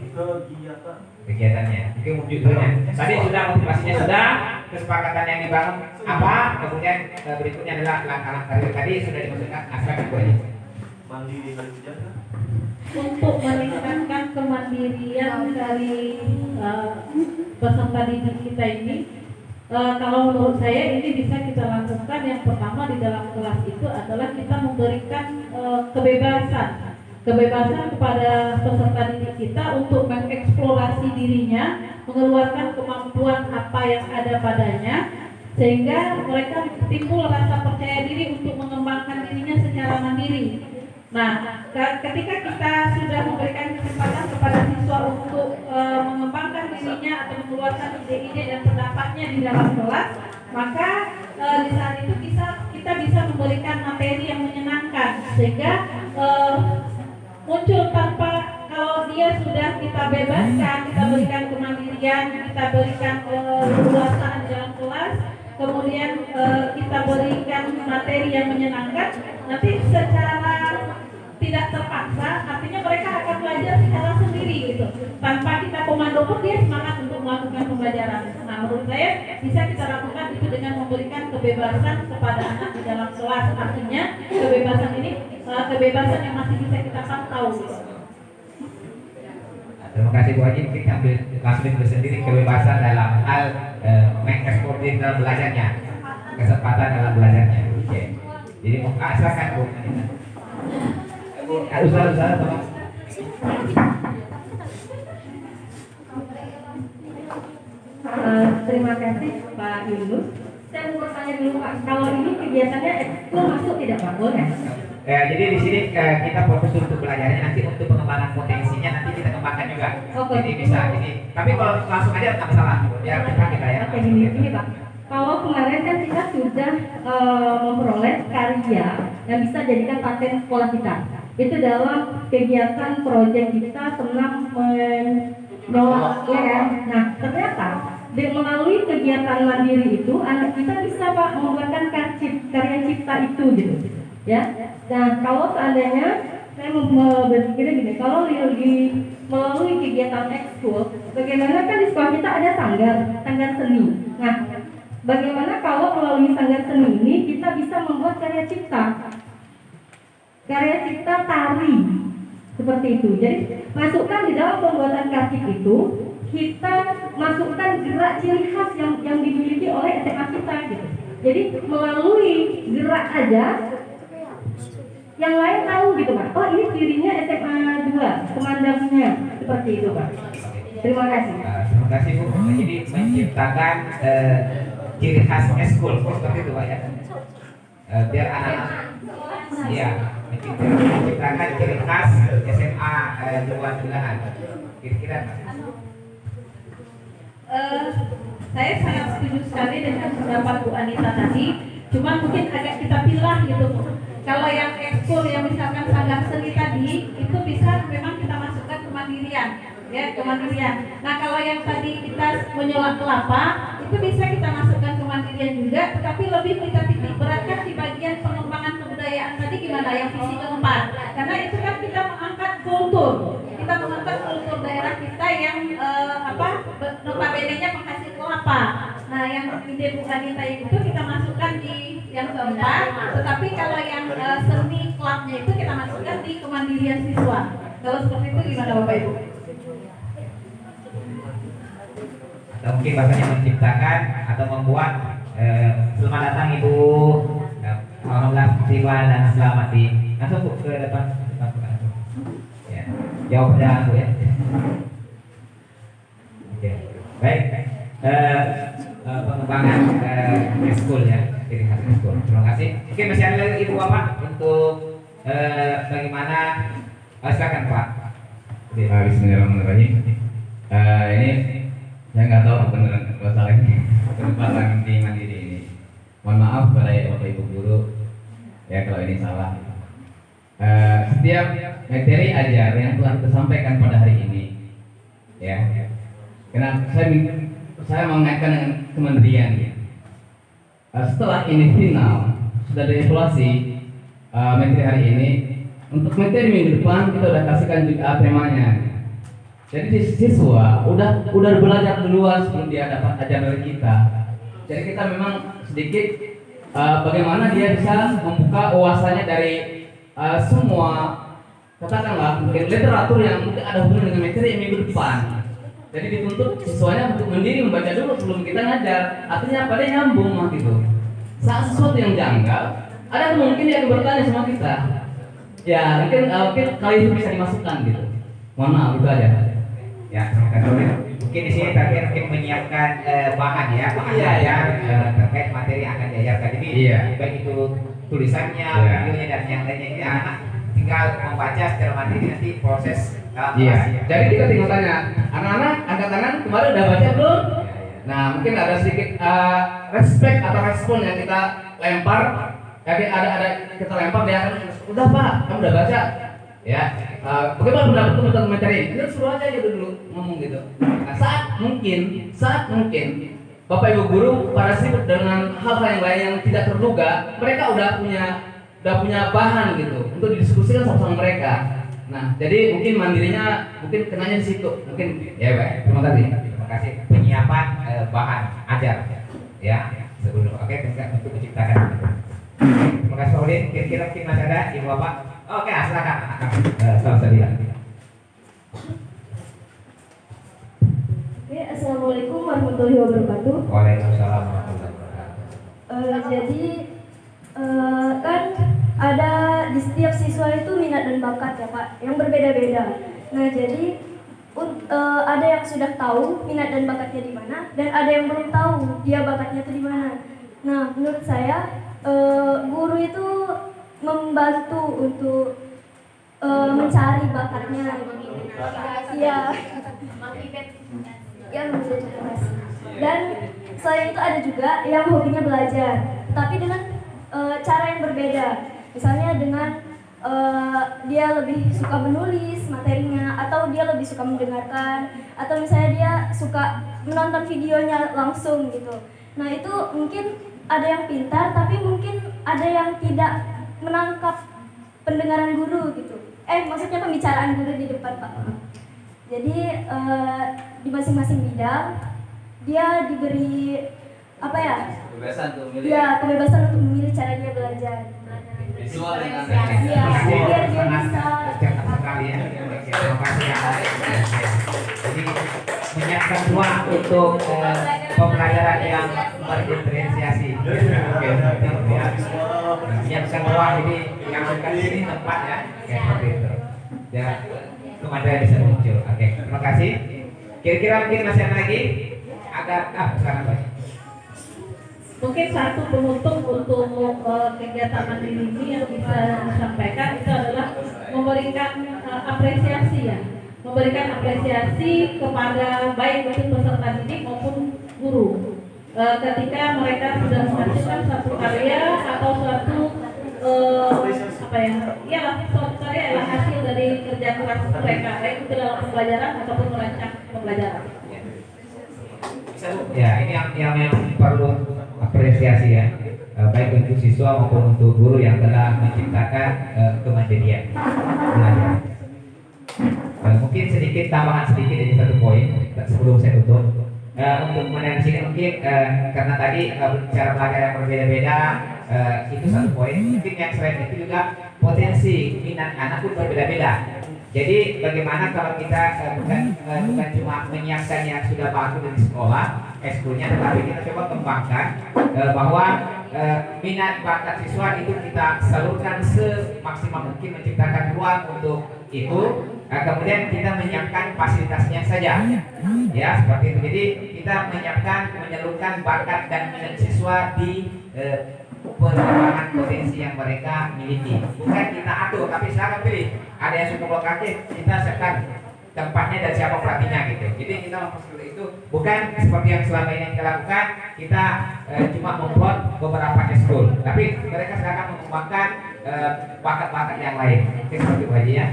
Kegiatannya, mungkin judulnya. Tadi sudah motivasinya sudah, kesepakatan yang dibangun apa, kemudian berikutnya adalah langkah-langkah tadi sudah dimasukkan aspek itu aja. Mandiri dan menjaga. Untuk meningkatkan kemandirian dari peserta didik kita ini, kalau menurut saya ini bisa kita lakukan. Yang pertama di dalam kelas itu adalah kita memberikan kebebasan kepada peserta didik kita untuk mengeksplorasi dirinya, mengeluarkan kemampuan apa yang ada padanya, sehingga mereka timbul rasa percaya diri untuk mengembangkan dirinya secara mandiri. Nah, ketika kita sudah memberikan kesempatan kepada siswa untuk mengembangkan dirinya atau mengeluarkan ide-ide dan pendapatnya di dalam kelas, maka di saat itu kita bisa memberikan materi yang menyenangkan, sehingga muncul tanpa, kalau dia sudah kita bebaskan, kita berikan kemandirian, kita berikan keleluasaan di dalam kelas, kemudian kita berikan materi yang menyenangkan, nanti secara tidak terpaksa, artinya mereka akan belajar secara sendiri gitu. Tanpa kita komando pun dia semangat untuk melakukan pembelajaran. Nah, menurut saya bisa kita lakukan itu dengan memberikan kebebasan kepada anak di dalam kelas. Artinya kebebasan ini kebebasan yang masih bisa kita pantau gitu. Terima kasih Bu Haji, mungkin ambil langsung dulu sendiri kebebasan dalam hal mengekspor dalam belajarnya, kesempatan dalam belajarnya. Oke. Jadi mau silakan Bu. Ustaz, tolong. Terima kasih Pak Yunus. Saya mau bertanya dulu Pak, kalau ini kegiatannya ekskul masuk tidak Pak? Boleh? Jadi di sini kita fokus untuk belajarnya, nanti untuk pengembangan potensinya nanti kita kembangkan juga. Jadi bisa, jadi tapi kalau langsung aja tak masalah. Ya kita ya. Oke, gini Pak. Kalau kemarin kan kita sudah memperoleh karya yang bisa jadikan paten sekolah kita. Itu dalam kegiatan proyek kita tentang menolak leher. Nah, ternyata melalui kegiatan mandiri itu anak kita bisa Pak membuatkan karya cipta itu gitu. Ya. Nah, kalau seandainya saya mau berpikir gini, kalau melalui kegiatan ekskul, bagaimana kan di sekolah kita ada sanggar seni. Nah, bagaimana kalau melalui sanggar seni ini kita bisa membuat karya cipta tari seperti itu. Jadi masukkan di dalam pembuatan karcik itu, kita masukkan gerak ciri khas yang dimiliki oleh SMA kita gitu. Jadi melalui gerak aja yang lain tahu gitu Pak. Oh, ini cirinya SMA 2, pemandangannya seperti itu Pak. Terima kasih. Terima kasih Bu. Jadi menciptakan ciri khas ekskul seperti itu Pak ya. Biar anak-anak ya menciptakan ciri khas SMA 2 Belahan. Kira-kira Saya sangat setuju sekali dengan pendapat Bu Anita tadi. Cuma mungkin agak kita pilah gitu. Kalau yang ekskul yang misalkan sanggar seni tadi itu bisa memang kita masukkan kemandirian, ya kemandirian. Nah kalau yang tadi kita menyolak kelapa itu bisa kita masukkan kemandirian juga, tetapi lebih kita titik beratkan di bagian pengembangan kebudayaan tadi gimana yang visi keempat. Karena itu kan kita mengangkat kultur, kita mengangkat kultur daerah kita yang notabene-nya penghasil kelapa. Nah yang ide Bu Anita itu kita masukkan di yang keempat, tetapi kalau yang seni klubnya itu kita masukkan di kemandirian siswa. Kalau seperti itu gimana Bapak Ibu? Atau mungkin bahasanya menciptakan atau membuat selamat datang Ibu, alhamdulillah siswa dan selamat di langsung Bu ke depan ya. Jawab saja Bu ya. Oke. Baik. Pengembangan ekskul ya. Terima kasih. Oke, masih ada lagi Ibu Bapak untuk bagaimana? Silakan Pak. Bismillahirrahmanirrahim. Ini saya nggak tahu benar masalah ini penempatan di mandiri ini. Mohon maaf pada Bapak Ibu guru ya kalau ini salah. Setiap materi ajar yang telah kita sampaikan pada hari ini, ya, karena saya mengaitkan dengan kementerian. Setelah ini final sudah dievaluasi materi hari ini, untuk materi minggu depan kita udah kasihkan juga temanya. Jadi siswa udah belajar duluan sebelum dia dapat ajar dari kita. Jadi kita memang sedikit bagaimana dia bisa membuka wawasannya dari semua katakanlah mungkin literatur yang mungkin ada hubungan dengan materi yang minggu depan. Jadi dituntut siswanya untuk mandiri membaca dulu sebelum kita ngajar. Artinya apa? Dia nyambung mah gitu. Saat sesuatu yang janggal, ada kemungkinan dia bertanya sama kita. Ya mungkin kali itu bisa dimasukkan gitu. Mohon maaf itu aja. Ya, terima kasih. Mungkin di sini terakhir mungkin menyiapkan bahan ya, ajar terkait materi yang akan diajarkan ini. Baik itu tulisannya, videonya dan yang lainnya ini anak tinggal membaca secara mandiri nanti proses dalam kelas. Jadi kita tinggal tanya, anak-anak angkat tangan kemarin udah baca belum? Nah mungkin ada sedikit respect atau respon yang kita lempar. Jadi ada kita lempar dia akan udah Pak, kamu udah baca. Ya, bagaimana pendapat tentang materi ini? Kita suruh aja gitu dulu ngomong gitu. Nah, saat mungkin Bapak Ibu guru pada sibuk dengan hal-hal yang lain yang tidak terduga, mereka udah punya udah punya bahan gitu untuk didiskusikan sama mereka. Nah, jadi mungkin mandirinya mungkin kenanya di situ. Mungkin ya, baik. Terima kasih. Terima kasih penyiapan bahan ajar ya sebelum untuk menciptakan. Terima kasih Pak Udin. Kira-kira mungkin masih ada ibu bapak. Oke, silakan. Salam sebilang. Oke, assalamualaikum warahmatullahi wabarakatuh. Waalaikumsalam warahmatullahi wabarakatuh. Jadi kan ada di setiap siswa itu minat dan bakat ya Pak, yang berbeda-beda. Nah jadi ada yang sudah tahu minat dan bakatnya di mana, dan ada yang belum tahu dia bakatnya itu di mana. Nah menurut saya guru itu membantu untuk mencari bakatnya. Iya. Ya mengidentifikasi. Dan selain itu ada juga yang hobinya belajar, tapi dengan cara yang berbeda. Misalnya dengan dia lebih suka menulis materinya, atau dia lebih suka mendengarkan, atau misalnya dia suka menonton videonya langsung gitu. Nah itu mungkin ada yang pintar, tapi mungkin ada yang tidak menangkap pendengaran guru gitu. Maksudnya pembicaraan guru di depan Pak. Jadi di masing-masing bidang dia diberi apa ya? Kebebasan untuk memilih. Ya, kebebasan untuk memilih cara dia belajar. Visual dengan Iya, biar dia bisa. Cermat sekali ya. Terima kasih ya. Jadi menyiapkan ruang untuk pembelajaran yang berdiferensiasi. Oke, menyiapkan ruang jadi yang bukan ini tempat ya, kayak seperti itu. Ya, kemandirian bisa muncul. Oke, terima kasih. Kira-kira mungkin masih ada lagi? Sekarang Pak. Mungkin satu penutup untuk kegiatan mandiri ini yang bisa disampaikan itu adalah memberikan apresiasi ya, memberikan apresiasi kepada baik itu peserta didik maupun guru ketika mereka sudah menghasilkan satu karya atau suatu suatu karya adalah hasil dari kerja keras mereka, baik itu dalam pembelajaran ataupun merancang pembelajaran. Ya, ini yang perlu apresiasi ya, baik untuk siswa maupun untuk guru yang telah menciptakan kemandirian belajar. Mungkin sedikit tambahan sedikit dari satu poin sebelum saya tutup. Untuk kemudian sini mungkin karena tadi cara belajar yang berbeda-beda itu satu poin. Mungkin yang selain itu juga potensi minat anak pun berbeda-beda. Jadi bagaimana kalau kita bukan cuma menyiapkan yang sudah bagus dari sekolah, ekskulnya, tetapi kita coba kembangkan bahwa minat bakat siswa itu kita salurkan semaksimal mungkin, menciptakan ruang untuk itu. Kemudian kita menyiapkan fasilitasnya saja, ya seperti itu. Jadi kita menyiapkan, menyalurkan bakat dan minat siswa di pengembangan potensi yang mereka miliki. Bukan kita atur, tapi silakan pilih. Ada yang suka bola kaki, kita siapkan tempatnya dan siapa pelatihnya gitu. Jadi kita memfasilitasi itu bukan seperti yang selama ini kita lakukan. Kita cuma membuat beberapa eskul, tapi mereka silakan mengembangkan bakat-bakat yang lain. Oke, seperti itu aja ya.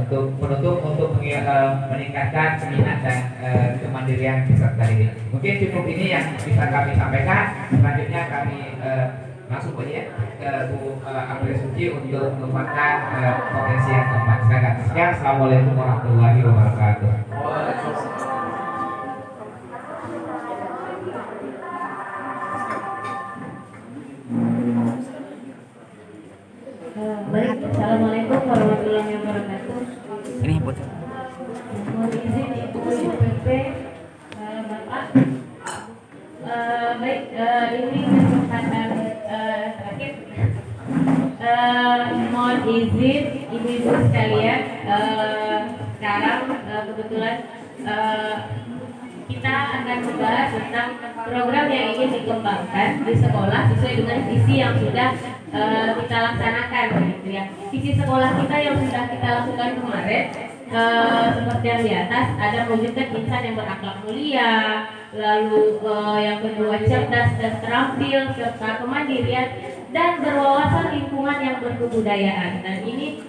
Untuk penutup, untuk meningkatkan minat dan kemandirian peserta didik. Mungkin cukup ini yang bisa kami sampaikan. Selanjutnya kami langsung aja ya ke Bu April Suci untuk mengembangkan potensi yang keempat. Silakan. Sekian, assalamualaikum warahmatullahi wabarakatuh. Baik, assalamualaikum warahmatullahi wabarakatuh. Ini buat Mohon izin Ibu PP, Bapak. Baik, ini kesempatan terakhir. Mohon izin ibu-ibu sekalian. Sekarang kebetulan kita akan membahas tentang program yang ingin dikembangkan di sekolah sesuai dengan visi yang sudah kita laksanakan, gitu ya. Visi sekolah kita yang sudah kita lakukan kemarin, seperti yang di atas, ada mewujudkan insan yang berakhlak mulia, lalu yang kedua cerdas dan terampil, serta kemandirian dan berwawasan lingkungan yang berkebudayaan. Dan ini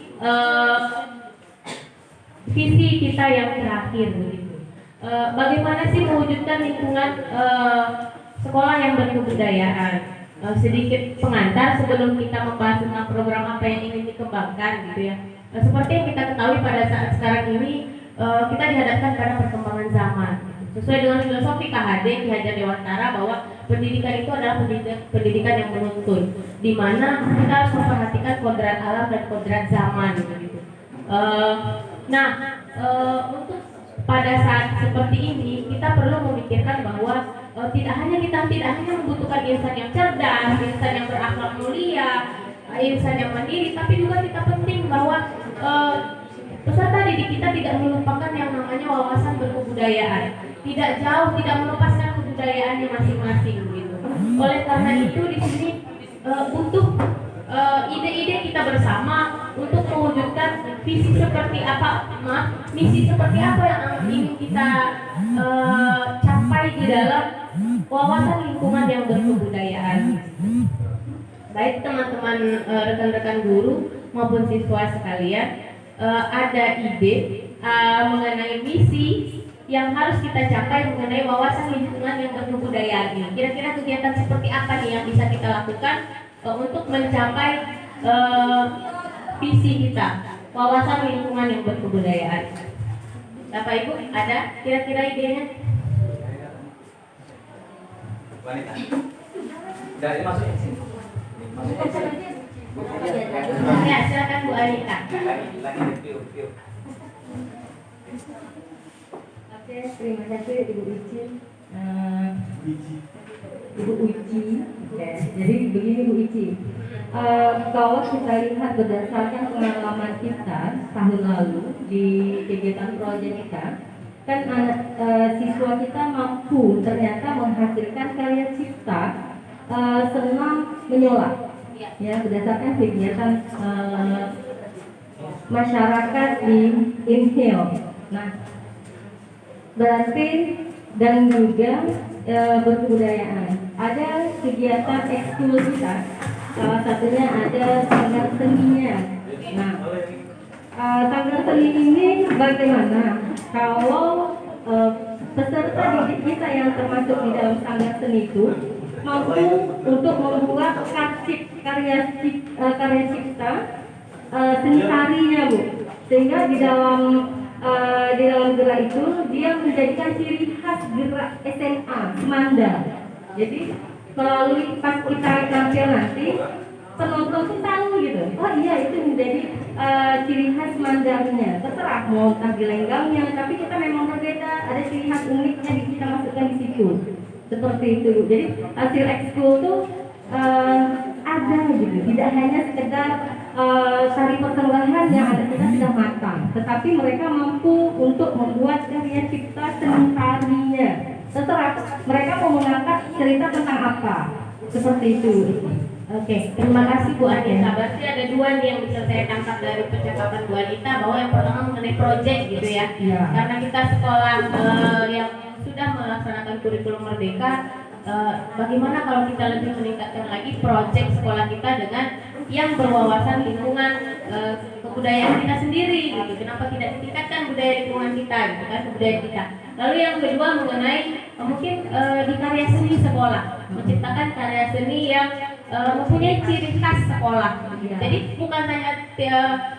visi kita yang terakhir begitu. Bagaimana sih mewujudkan lingkungan sekolah yang berkebudayaan? sedikit pengantar sebelum kita membahas tentang program apa yang ingin dikembangkan gitu ya. Seperti yang kita ketahui pada saat sekarang ini kita dihadapkan pada perkembangan zaman. Sesuai dengan filosofi KHD Ki Hajar Dewantara bahwa pendidikan itu adalah pendidikan yang menuntun, di mana kita harus memperhatikan kodrat alam dan kodrat zaman gitu. Untuk pada saat seperti ini kita perlu memikirkan bahwa tidak hanya membutuhkan insan yang cerdas, insan yang berakhlak mulia, insan yang mandiri, tapi juga kita penting bahwa peserta didik kita tidak melupakan yang namanya wawasan berkebudayaan, tidak melepaskan kebudayaannya masing-masing gitu. Oleh karena itu di sini butuh ide-ide kita bersama untuk mewujudkan misi seperti apa yang ingin kita capai di dalam wawasan lingkungan yang berkebudayaan. Baik teman-teman rekan-rekan guru maupun siswa sekalian, ada ide mengenai misi yang harus kita capai mengenai wawasan lingkungan yang berkebudayaan ini. Kira-kira kegiatan seperti apa nih yang bisa kita lakukan untuk mencapai visi kita, wawasan lingkungan yang berkebudayaan? Bapak Ibu, ada kira-kira idenya? Wanita. Dari masuknya sini. Ya, silakan Bu Anita. Oke, terima kasih Ibu Uci. Ibu Uci, ya. Jadi begini Bu Uci. Kalau kita lihat berdasarkan pengalaman kita tahun lalu di kegiatan proyek kita, kan siswa kita mampu ternyata menghasilkan karya cipta senam menyola, ya, berdasarkan kegiatan masyarakat di Inhil. Nah, berarti dan juga berkebudayaan. Ada kegiatan ekskul kita, salah satunya ada sanggar seninya. Nah, sanggar seni ini bagaimana kalau peserta didik kita yang termasuk di dalam sanggar seni itu mampu untuk membuat karya cipta seni tarinya, Bu, sehingga di dalam gerak itu dia menjadikan ciri khas gerak SMA Semanda. Jadi melalui pas kita tampil nanti, penonton tuh tahu gitu, oh iya itu menjadi ciri khas Mandangnya. Terserah mau tampil lenggangnya, tapi kita memang berbeda, ada ciri khas uniknya kita masukkan di situ. Seperti itu. Jadi hasil ekskul tuh ada gitu, tidak hanya sekedar tari persembahan yang ada kita sudah matang, tetapi mereka mampu untuk membuat karya cipta seni tarinya. Terserah mereka mau mengangkat cerita tentang apa, seperti itu. Oke, terima kasih Bu Anita. Berarti ada dua nih yang bisa saya tangkap dari percakapan Bu Anita, bahwa yang pertama mengenai proyek gitu ya. Karena kita sekolah yang sudah melaksanakan kurikulum merdeka, bagaimana kalau kita lebih meningkatkan lagi proyek sekolah kita dengan yang berwawasan lingkungan kebudayaan kita sendiri gitu. Kenapa tidak ditingkatkan budaya lingkungan kita gitu kan, kebudayaan kita. Lalu yang kedua mengenai mungkin di karya seni sekolah, menciptakan karya seni yang mempunyai ciri khas sekolah. Jadi bukan hanya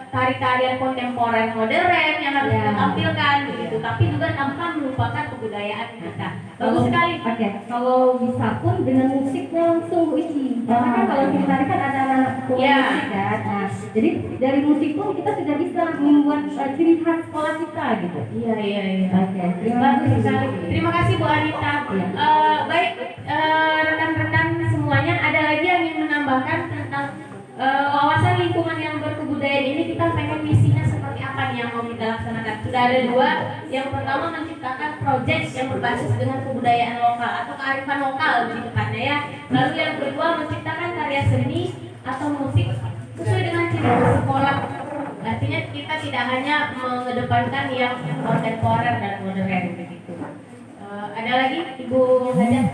tari-tarian kontemporer modern yang harus kita tampilkan gitu, tapi juga tanpa melupakan kebudayaan kita. Bagus sekali. Oke, kalau bisa pun dengan musiknya langsung isi. Karena kan kalau kita tadi kan ada anak musik kan. Nah, jadi dari musik pun kita sudah bisa membuat ciri khas sekolah kita gitu. Iya. Oke, Bagus sekali. Terima kasih Bu Anita. Baik, rekan-rekan semuanya, ada lagi yang ingin menambahkan tentang wawasan lingkungan yang berkebudayaan ini? Kita pengen misinya seperti apa nih yang mau kita laksanakan? Sudah ada dua. Yang pertama menciptakan proyek yang berbasis dengan kebudayaan lokal atau kearifan lokal lebih tepatnya ya. Lalu yang kedua menciptakan karya seni atau musik sesuai dengan ciri khas sekolah. Artinya kita tidak hanya mengedepankan yang kontemporer dan modern begitu. Ada lagi Ibu Hajar?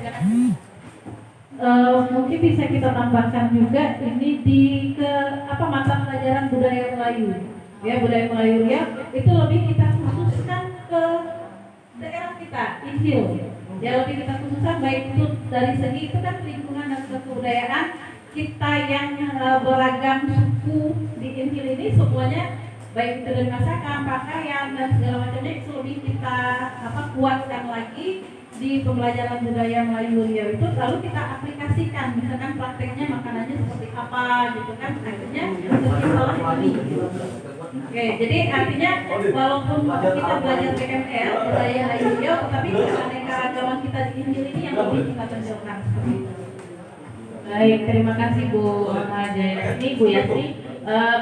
Mungkin bisa kita tambahkan juga ini di mata pelajaran budaya Melayu. Ya, budaya Melayu ya, itu lebih kita khususkan ke daerah kita, Injil. Ya lebih kita khususkan baik itu dari segi itu kan lingkungan dan kebudayaan kita yang beragam suku di Injil ini semuanya baik itu dari masakan, pakaian dan segala macamnya itu lebih kita kuatkan lagi di pembelajaran budaya Melayu Riau itu, lalu kita aplikasikan misalkan prakteknya makanannya seperti apa gitu kan, akhirnya setelah ini. Oke, jadi artinya walaupun kita belajar PML budaya Melayu Riau, tapi keanekaragaman kita di Injil ini yang lebih kita tonjolkan seperti itu. Baik, terima kasih Bu Jayani, Bu Yasri.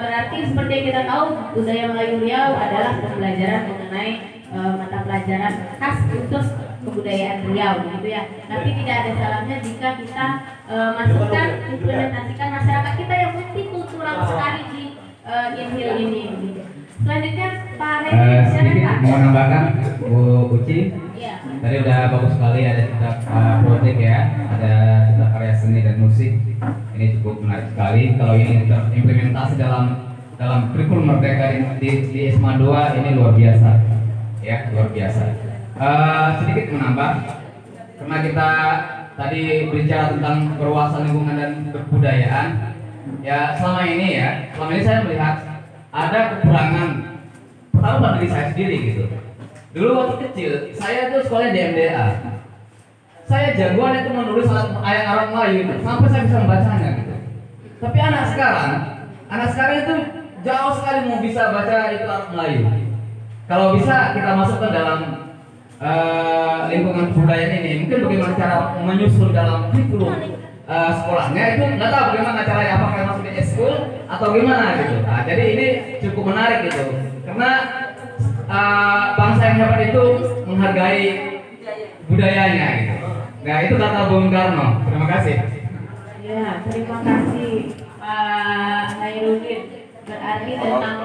Berarti seperti yang kita tahu budaya Melayu Riau adalah pembelajaran mengenai mata pelajaran khas khusus kebudayaan Riau gitu ya. Tapi tidak ada salahnya jika kita masukkan, implementasikan masyarakat kita yang multikultural sekali di Injil ini gitu. Selanjutnya Pak Reni, sedikit mau menambahkan Bu Uci. Iya. Tadi udah bagus sekali ada cerita proyek ya, ada cerita karya seni dan musik. Ini cukup menarik sekali. Kalau ini terimplementasi dalam kurikulum Merdeka di SMA 2 ini luar biasa, ya luar biasa. Sedikit menambah, karena kita tadi berbicara tentang perluasan lingkungan dan kebudayaan. Ya selama ini saya melihat ada kekurangan. Pertama dari saya sendiri gitu. Dulu waktu kecil, saya tuh sekolah di MDA. Saya jagoan itu menulis ayat Arab Melayu itu, sampai saya bisa membacanya gitu. Tapi anak sekarang itu jauh sekali mau bisa baca itu Arab Melayu. Kalau bisa kita masukkan dalam lingkungan kebudayaan ini, mungkin bagaimana cara menyusun dalam kurikulum sekolahnya itu nggak tahu bagaimana caranya, apakah masuk di school atau gimana gitu. Nah, jadi ini cukup menarik gitu, karena bangsa yang hebat itu menghargai budayanya gitu. Nah itu kata Bung Karno. Terima kasih. Ya, terima kasih Pak Nairudin. Berarti tentang